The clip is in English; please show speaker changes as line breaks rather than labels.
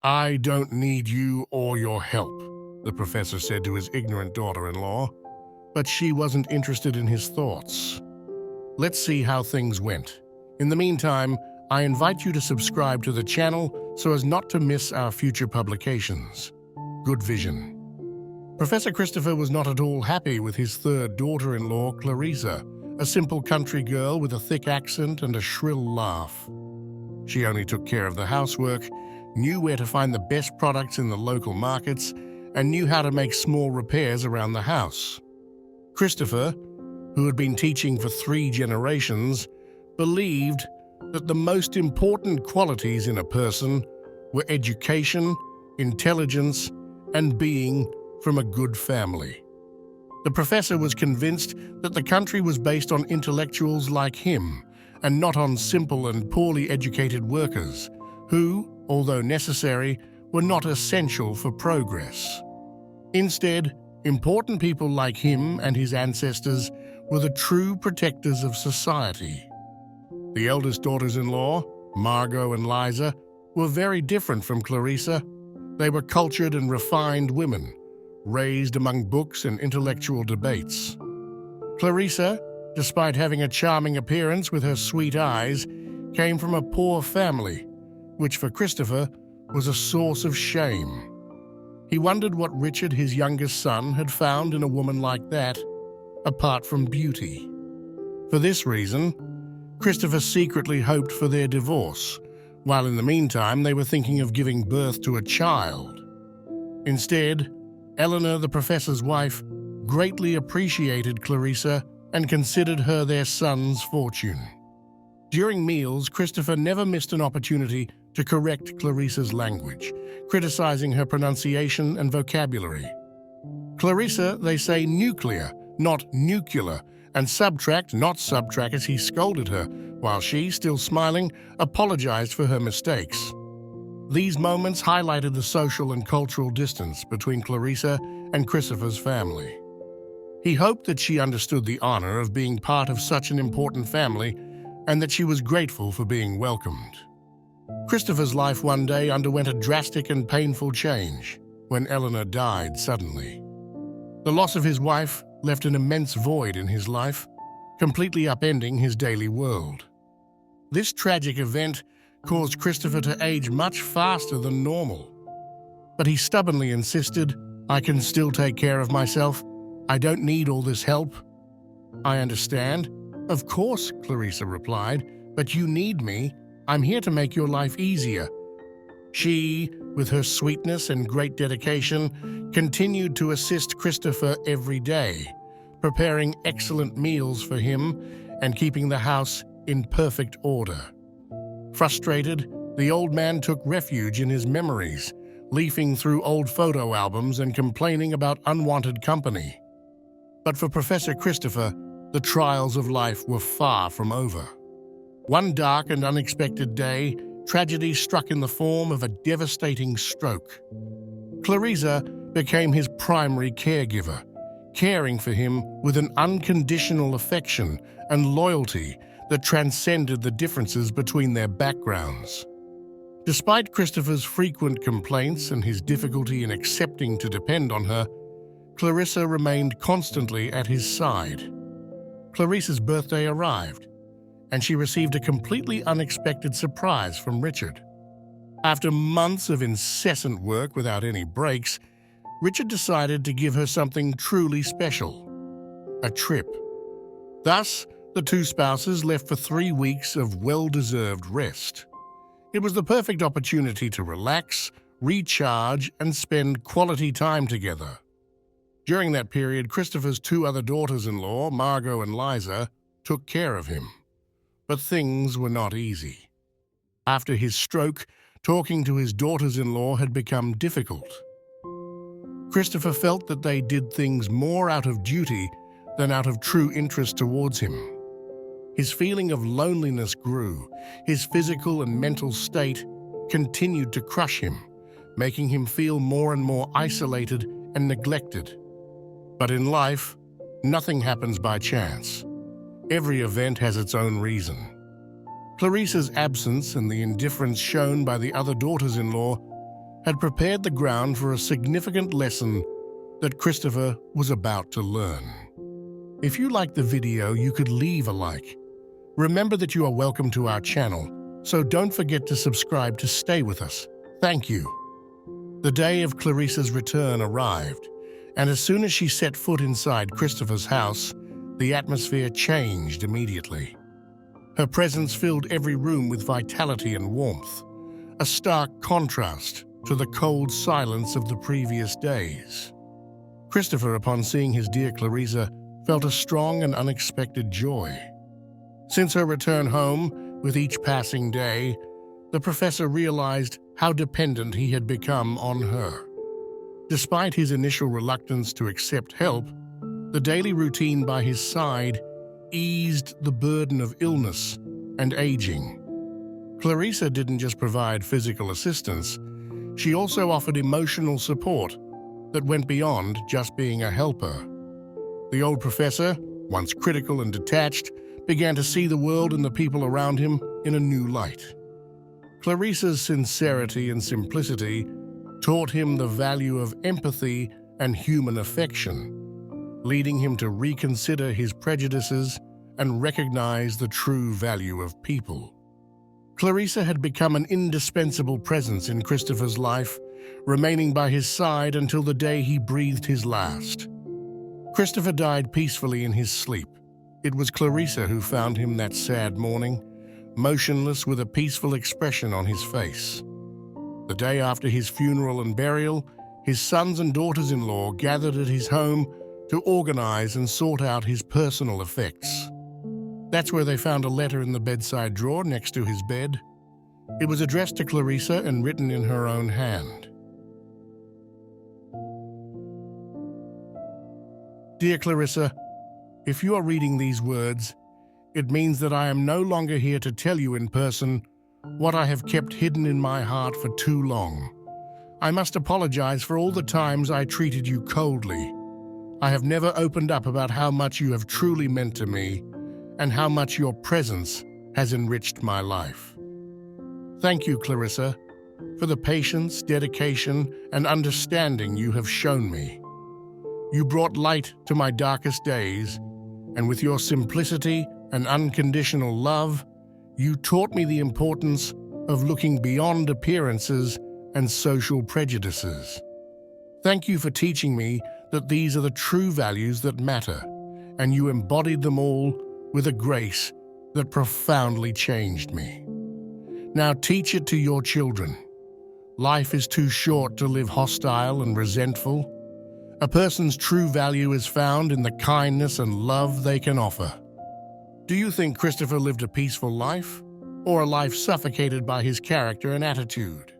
"I don't need you or your help," the professor said to his ignorant daughter-in-law, but she wasn't interested in his thoughts. Let's see how things went. In the meantime, I invite you to subscribe to the channel so as not to miss our future publications. Good vision. Professor Christopher was not at all happy with his third daughter-in-law, Clarissa, a simple country girl with a thick accent and a shrill laugh. She only took care of the housework, knew where to find the best products in the local markets, and knew how to make small repairs around the house. Christopher, who had been teaching for 3 generations, believed that the most important qualities in a person were education, intelligence, and being from a good family. The professor was convinced that the country was based on intellectuals like him and not on simple and poorly educated workers who, although necessary, were not essential for progress. Instead, important people like him and his ancestors were the true protectors of society. The eldest daughters-in-law, Margot and Liza, were very different from Clarissa. They were cultured and refined women, raised among books and intellectual debates. Clarissa, despite having a charming appearance with her sweet eyes, came from a poor family, which for Christopher was a source of shame. He wondered what Richard, his youngest son, had found in a woman like that, apart from beauty. For this reason, Christopher secretly hoped for their divorce, while in the meantime they were thinking of giving birth to a child. Instead, Eleanor, the professor's wife, greatly appreciated Clarissa and considered her their son's fortune. During meals, Christopher never missed an opportunity to correct Clarissa's language, criticizing her pronunciation and vocabulary. Clarissa, they say nuclear, not nuclear, and subtract, not subtract, as he scolded her, while she, still smiling, apologized for her mistakes. These moments highlighted the social and cultural distance between Clarissa and Christopher's family. He hoped that she understood the honor of being part of such an important family and that she was grateful for being welcomed. Christopher's life one day underwent a drastic and painful change when Eleanor died suddenly. The loss of his wife left an immense void in his life, completely upending his daily world. This tragic event caused Christopher to age much faster than normal. But he stubbornly insisted, "I can still take care of myself. I don't need all this help." "I understand." "Of course," Clarissa replied, "but you need me. I'm here to make your life easier." She, with her sweetness and great dedication, continued to assist Christopher every day, preparing excellent meals for him and keeping the house in perfect order. Frustrated, the old man took refuge in his memories, leafing through old photo albums and complaining about unwanted company. But for Professor Christopher, the trials of life were far from over. One dark and unexpected day, tragedy struck in the form of a devastating stroke. Clarissa became his primary caregiver, caring for him with an unconditional affection and loyalty that transcended the differences between their backgrounds. Despite Christopher's frequent complaints and his difficulty in accepting to depend on her, Clarissa remained constantly at his side. Clarissa's birthday arrived, and she received a completely unexpected surprise from Richard. After months of incessant work without any breaks, Richard decided to give her something truly special: a trip. Thus, the two spouses left for 3 weeks of well-deserved rest. It was the perfect opportunity to relax, recharge, and spend quality time together. During that period, Christopher's 2 other daughters-in-law, Margot and Liza, took care of him. But things were not easy. After his stroke, talking to his daughters-in-law had become difficult. Christopher felt that they did things more out of duty than out of true interest towards him. His feeling of loneliness grew. His physical and mental state continued to crush him, making him feel more and more isolated and neglected. But in life, nothing happens by chance. Every event has its own reason. Clarissa's absence and the indifference shown by the other daughters-in-law had prepared the ground for a significant lesson that Christopher was about to learn. If you liked the video, you could leave a like. Remember that you are welcome to our channel, so don't forget to subscribe to stay with us. Thank you. The day of Clarissa's return arrived, and as soon as she set foot inside Christopher's house, the atmosphere changed immediately. Her presence filled every room with vitality and warmth, a stark contrast to the cold silence of the previous days. Christopher, upon seeing his dear Clarissa, felt a strong and unexpected joy. Since her return home, with each passing day, the professor realized how dependent he had become on her. Despite his initial reluctance to accept help, the daily routine by his side eased the burden of illness and aging. Clarissa didn't just provide physical assistance, she also offered emotional support that went beyond just being a helper. The old professor, once critical and detached, began to see the world and the people around him in a new light. Clarissa's sincerity and simplicity taught him the value of empathy and human affection, leading him to reconsider his prejudices and recognize the true value of people. Clarissa had become an indispensable presence in Christopher's life, remaining by his side until the day he breathed his last. Christopher died peacefully in his sleep. It was Clarissa who found him that sad morning, motionless with a peaceful expression on his face. The day after his funeral and burial, his sons and daughters-in-law gathered at his home to organize and sort out his personal effects. That's where they found a letter in the bedside drawer next to his bed. It was addressed to Clarissa and written in her own hand. Dear Clarissa, if you are reading these words, it means that I am no longer here to tell you in person what I have kept hidden in my heart for too long. I must apologize for all the times I treated you coldly. I have never opened up about how much you have truly meant to me and how much your presence has enriched my life. Thank you, Clarissa, for the patience, dedication, and understanding you have shown me. You brought light to my darkest days, and with your simplicity and unconditional love, you taught me the importance of looking beyond appearances and social prejudices. Thank you for teaching me that these are the true values that matter, and you embodied them all with a grace that profoundly changed me. Now teach it to your children. Life is too short to live hostile and resentful. A person's true value is found in the kindness and love they can offer. Do you think Christopher lived a peaceful life, or a life suffocated by his character and attitude?